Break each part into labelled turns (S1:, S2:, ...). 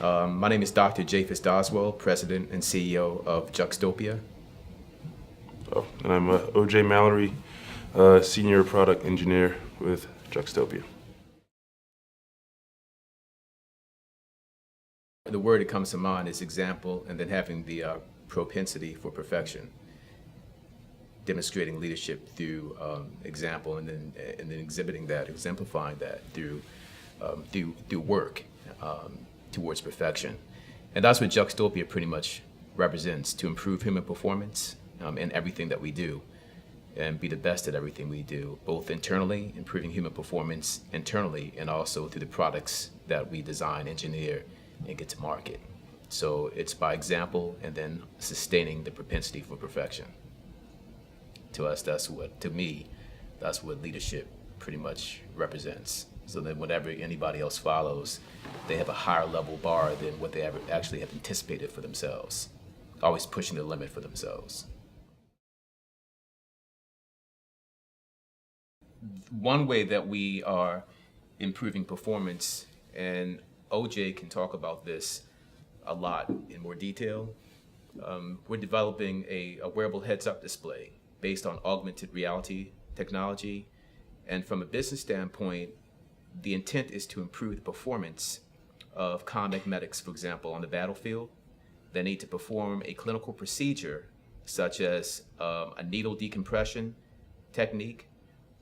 S1: My name is Dr. Jayfus Doswell, President and CEO of Juxtopia.
S2: Oh, and I'm Mallory, Senior Product Engineer with Juxtopia.
S1: The word that comes to mind is example, and then having the propensity for perfection, demonstrating leadership through example, and then exhibiting that, exemplifying that through work towards perfection. And that's what Juxtopia pretty much represents: to improve human performance in everything that we do, and be the best at everything we do, both internally, improving human performance internally, and also through the products that we design, engineer, and get to market. So it's by example and then sustaining the propensity for perfection. To us, that's what leadership pretty much represents. So that whenever anybody else follows, they have a higher level bar than what they ever actually have anticipated for themselves, always pushing the limit for themselves. One way that we are improving performance, and OJ can talk about this a lot in more detail, we're developing a wearable heads-up display based on augmented reality technology. And from a business standpoint, the intent is to improve the performance of combat medics, for example, on the battlefield that need to perform a clinical procedure such as a needle decompression technique,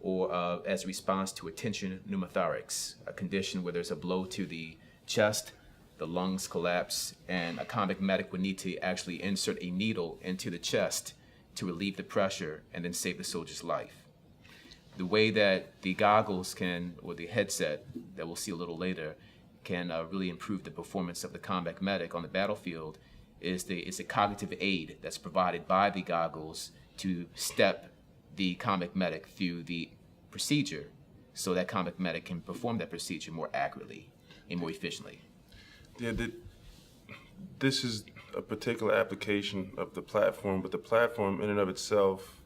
S1: or as a response to a tension pneumothorax, a condition where there's a blow to the chest, the lungs collapse, and a combat medic would need to actually insert a needle into the chest to relieve the pressure and then save the soldier's life. The way that the goggles can, or the headset that we'll see a little later, can really improve the performance of the combat medic on the battlefield is a cognitive aid that's provided by the goggles to step the combat medic through the procedure, so that combat medic can perform that procedure more accurately and more efficiently.
S2: Yeah, this is a particular application of the platform, but the platform in and of itself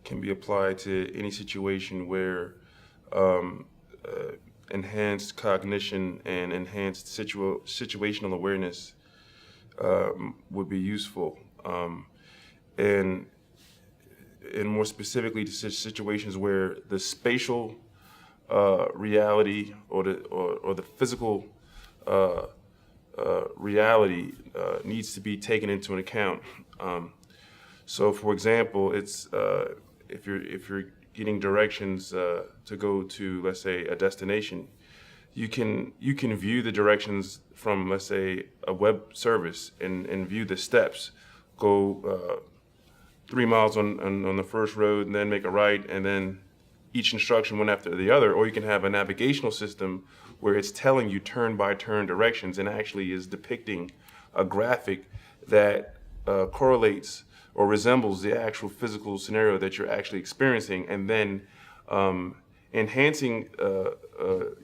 S2: can be applied to any situation where enhanced cognition and enhanced situational awareness would be useful. And more specifically to situations where the spatial reality or the physical reality needs to be taken into account. So, for example, it's if you're getting directions to go to, let's say, a destination, you can view the directions from, let's say, a web service and view the steps. Go 3 miles on the first road and then make a right, and then each instruction one after the other. Or you can have a navigational system where it's telling you turn by turn directions and actually is depicting a graphic that correlates or resembles the actual physical scenario that you're actually experiencing, and then enhancing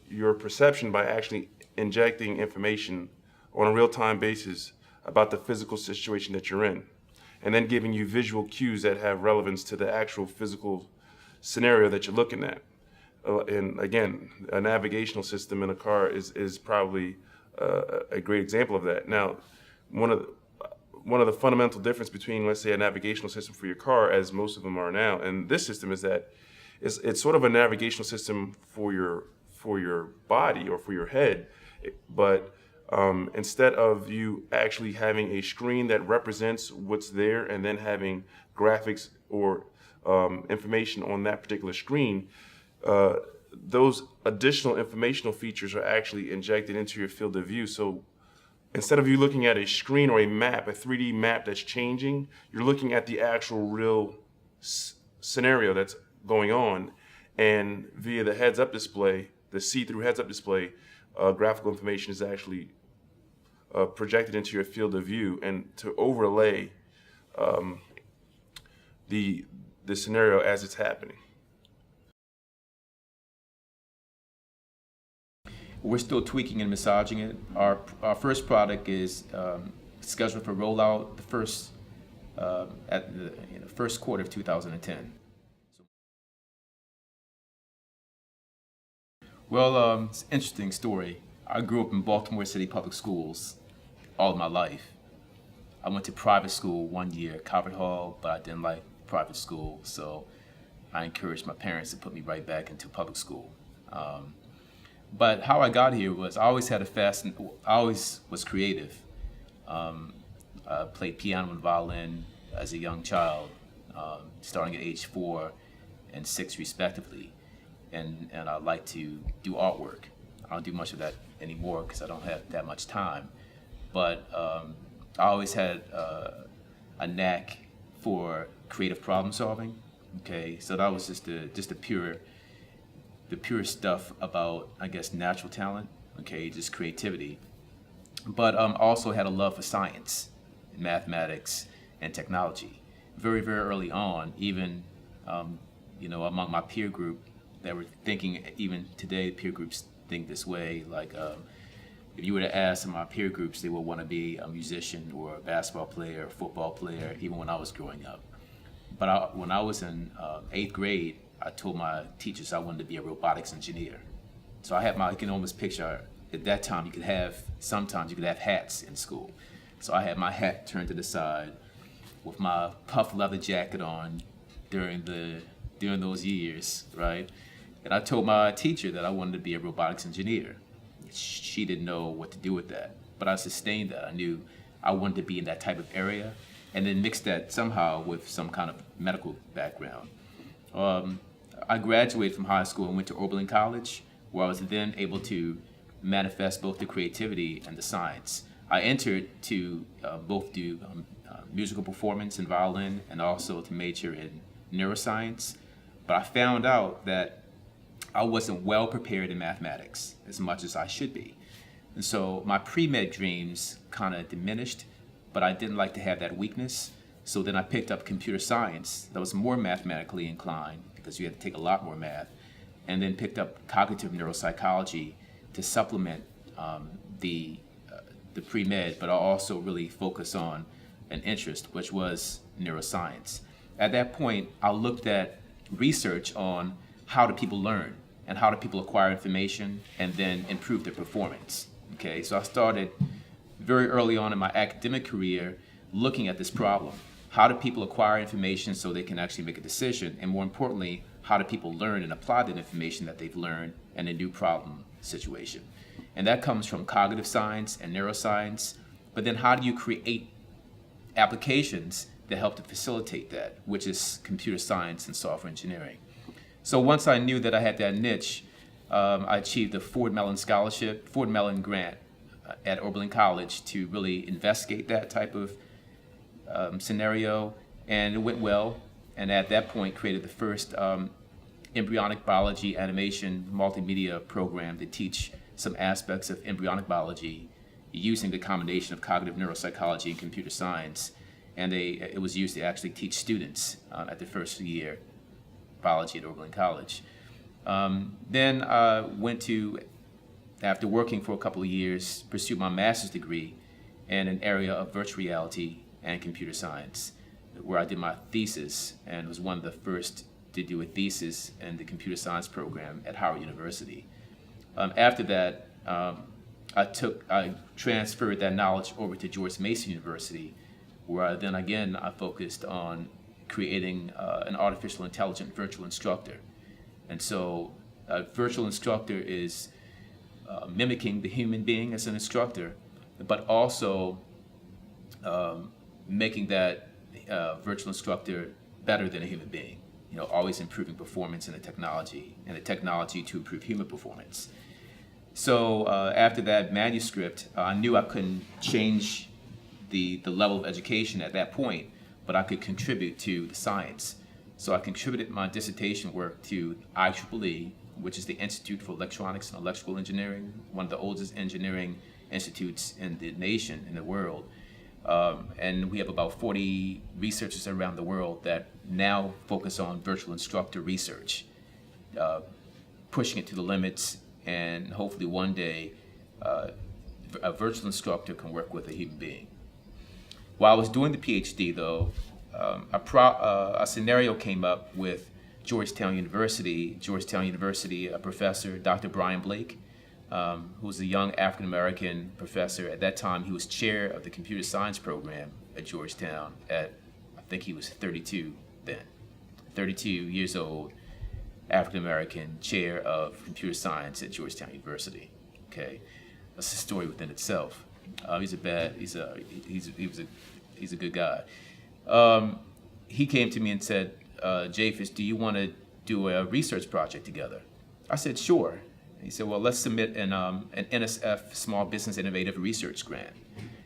S2: your perception by actually injecting information on a real-time basis about the physical situation that you're in, and then giving you visual cues that have relevance to the actual physical scenario that you're looking at. And again, a navigational system in a car is probably a great example of that. Now, one of the fundamental difference between, let's say, a navigational system for your car, as most of them are now, and this system, is that it's sort of a navigational system for your body or for your head, but instead of you actually having a screen that represents what's there and then having graphics or information on that particular screen, those additional informational features are actually injected into your field of view. So instead of you looking at a screen or a map, a 3D map that's changing, you're looking at the actual real scenario that's going on, and via the heads-up display, the see-through heads-up display, graphical information is actually projected into your field of view, and to overlay the scenario as it's happening.
S1: We're still tweaking and massaging it. Our first product is scheduled for rollout at the first quarter of 2010. Well, it's an interesting story. I grew up in Baltimore City Public Schools all of my life. I went to private school 1 year, Calvert Hall, but I didn't like private school, so I encouraged my parents to put me right back into public school. But how I got here was I always was creative. I played piano and violin as a young child, starting at age 4 and 6 respectively. And I like to do artwork. I don't do much of that anymore because I don't have that much time. But I always had a knack for creative problem solving. Okay, so that was just the pure stuff about, I guess, natural talent. Okay, just creativity. But also had a love for science, mathematics, and technology. Very, very early on, even among my peer group that were thinking, even today, peer groups think this way. Like, if you were to ask some of my peer groups, they would want to be a musician or a basketball player, or football player, even when I was growing up. But when I was in 8th grade, I told my teachers I wanted to be a robotics engineer. So I can almost picture at that time sometimes you could have hats in school. So I had my hat turned to the side with my puff leather jacket on during those years, right? And I told my teacher that I wanted to be a robotics engineer. She didn't know what to do with that, but I sustained that. I knew I wanted to be in that type of area, and then mixed that somehow with some kind of medical background. I graduated from high school and went to Oberlin College, where I was then able to manifest both the creativity and the science. I entered to both do musical performance in violin and also to major in neuroscience, but I found out that I wasn't well prepared in mathematics as much as I should be. And so my pre-med dreams kind of diminished, but I didn't like to have that weakness. So then I picked up computer science that was more mathematically inclined because you had to take a lot more math, and then picked up cognitive neuropsychology to supplement the pre-med, but I also really focus on an interest, which was neuroscience. At that point, I looked at research on how do people learn and how do people acquire information and then improve their performance. Okay, so I started very early on in my academic career looking at this problem. How do people acquire information so they can actually make a decision? And more importantly, how do people learn and apply that information that they've learned in a new problem situation? And that comes from cognitive science and neuroscience. But then how do you create applications that help to facilitate that, which is computer science and software engineering? So once I knew that I had that niche, I achieved a Ford Mellon grant at Oberlin College to really investigate that type of scenario, and it went well. And at that point, created the first embryonic biology animation multimedia program to teach some aspects of embryonic biology using the combination of cognitive neuropsychology and computer science. And it was used to actually teach students at the first year biology at Oberlin College. Then I went to, after working for a couple of years, pursue my master's degree in an area of virtual reality and computer science, where I did my thesis and was one of the first to do a thesis in the computer science program at Howard University. After that, I transferred that knowledge over to George Mason University, where I focused on creating an artificial intelligent virtual instructor. And so a virtual instructor is mimicking the human being as an instructor, but also making that virtual instructor better than a human being. Always improving performance in the technology, and the technology to improve human performance. So after that manuscript, I knew I couldn't change the level of education at that point, but I could contribute to the science. So I contributed my dissertation work to IEEE, which is the Institute for Electronics and Electrical Engineering, one of the oldest engineering institutes in the nation, in the world. And we have about 40 researchers around the world that now focus on virtual instructor research, pushing it to the limits, and hopefully one day a virtual instructor can work with a human being. While I was doing the PhD, though, a scenario came up with Georgetown University, a professor, Dr. Brian Blake, who was a young African-American professor. At that time, he was chair of the computer science program at Georgetown I think he was 32 then. 32 years old, African-American chair of computer science at Georgetown University. Okay, that's a story within itself. He's a good guy. He came to me and said, Jayfus, do you want to do a research project together? I said, sure. He said, well, let's submit an NSF Small Business Innovative Research Grant.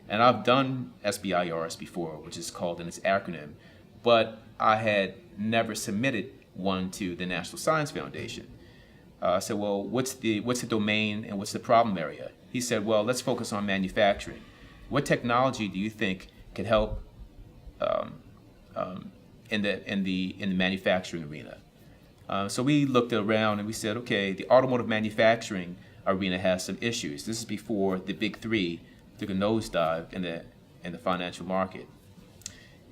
S1: And I've done SBIRs before, which is called in its acronym, but I had never submitted one to the National Science Foundation. I said, well, what's the domain and what's the problem area? He said, well, let's focus on manufacturing. What technology do you think could help in the manufacturing arena? So we looked around and we said, okay, the automotive manufacturing arena has some issues. This is before the big three took a nosedive in the financial market.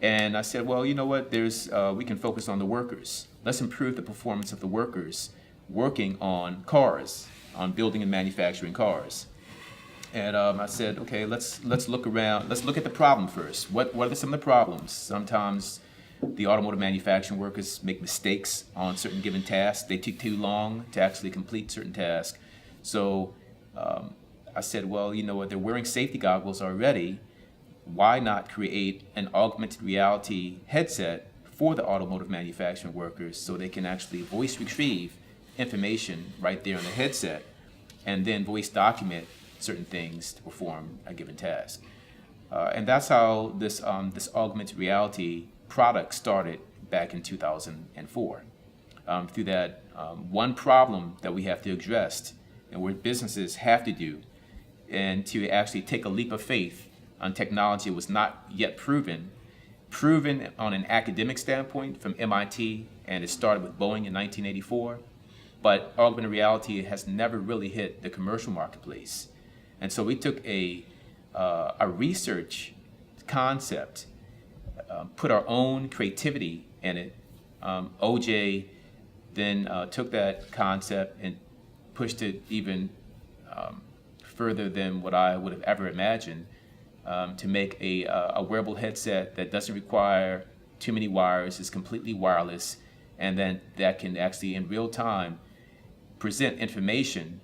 S1: And I said, well, you know what? We can focus on the workers. Let's improve the performance of the workers working on cars, on building and manufacturing cars. And I said, okay, let's look around. Let's look at the problem first. What are some of the problems? Sometimes the automotive manufacturing workers make mistakes on certain given tasks. They take too long to actually complete certain tasks. So I said, well, you know what? They're wearing safety goggles already. Why not create an augmented reality headset for the automotive manufacturing workers so they can actually voice retrieve information right there on the headset and then voice document certain things to perform a given task. And that's how this augmented reality product started back in 2004. Through that one problem that we have to address and what businesses have to do, and to actually take a leap of faith on technology that was not yet proven on an academic standpoint from MIT, and it started with Boeing in 1984, but augmented reality has never really hit the commercial marketplace. And so we took a research concept, put our own creativity in it. OJ then took that concept and pushed it even further than what I would have ever imagined, to make a wearable headset that doesn't require too many wires, is completely wireless, and then that can actually in real time present information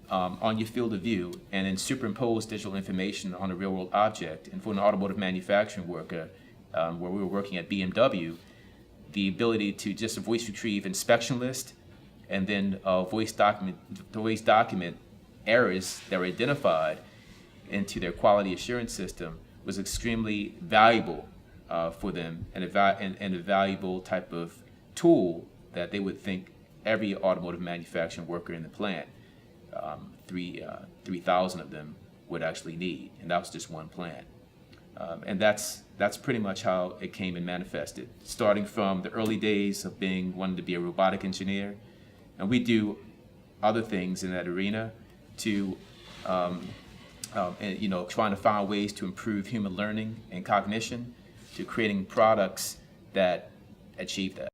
S1: on your field of view and then superimpose digital information on a real world object. And for an automotive manufacturing worker, where we were working at BMW, the ability to just voice retrieve inspection list and then voice document errors that were identified into their quality assurance system was extremely valuable for them, and a valuable type of tool that they would think every automotive manufacturing worker in the plant, 3,000 of them, would actually need. And that was just one plant. And that's pretty much how it came and manifested, starting from the early days of wanting to be a robotic engineer. And we do other things in that arena to trying to find ways to improve human learning and cognition, to creating products that achieve that.